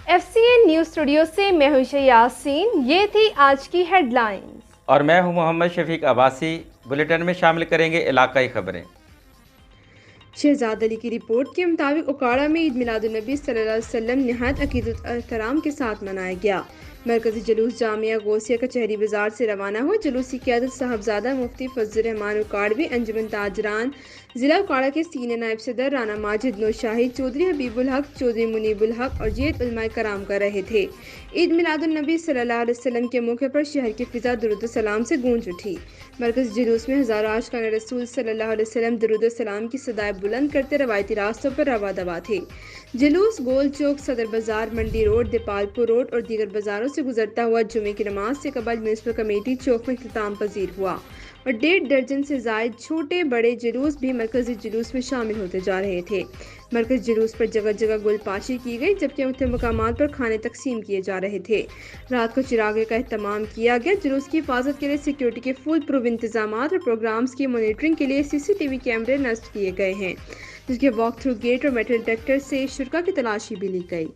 FCN news studio से मैं हूं यासीन। ये थी आज की हेडलाइंस और मैं हूं मोहम्मद शफीक अब्बासी। बुलेटिन में शामिल करेंगे इलाकाई खबरें। शहजाद अली की रिपोर्ट के मुताबिक उकाड़ा में ईद मिलादुन्नबी सल्लल्लाहु अलैहि वसल्लम निहायत अकीदत और एहतराम के साथ मनाया गया। मरकजी जुलूस जामिया गौसिया कचहरी बाजार से रवाना हुआ। जुलूस की क़यादत साहबजादा मुफ्ती फजल रहमान उकाड़वी, अंजुमन ताजरान ज़िला उकाड़ा के सीनियर नायब सदर राना माजिद नौशाही, चौधरी हबीबुल हक, चौधरी मुनीबुल हक और जैद उलमाए कराम कर रहे थे। ईद मिलादुन्नबी सल्लल्लाहु अलैहि वसल्लम के मौके पर शहर की फ़िज़ा दुरूद सलाम से गूंज उठी। मरकज़ी जुलूस में हज़ारों आशिकान रसूल सल्लल्लाहु अलैहि वसल्लम दुरूद सलाम की सदाएं बुलंद करते रवायती रास्तों पर रवा दवा थे। जुलूस गोल चौक, सदर बाजार, मंडी रोड, देपालपुर रोड और दीगर बाजारों से गुजरता हुआ जुमे की नमाज से कबल म्यूनसिपल कमेटी चौक में इख्तिताम पजीर हुआ और 1.5 दर्जन से जायद छोटे बड़े जुलूस भी मरकजी जुलूस में शामिल होते जा रहे थे। मरकजी जुलूस पर जगह जगह गुलपाशी की गई, जबकि मुख्तलिफ मकामात पर खाने तकसीम किए जा रहे थे। रात को चिरागे का एहतमाम किया गया। जुलूस की हिफाजत के लिए सिक्योरिटी के फुल प्रूफ इंतजाम और प्रोग्राम्स की मॉनिटरिंग के लिए CCTV कैमरे नस्ब किए गए हैं, जिसके वॉक थ्रू गेट और मेटल डिटेक्टर से शुरा की तलाशी भी ली गई।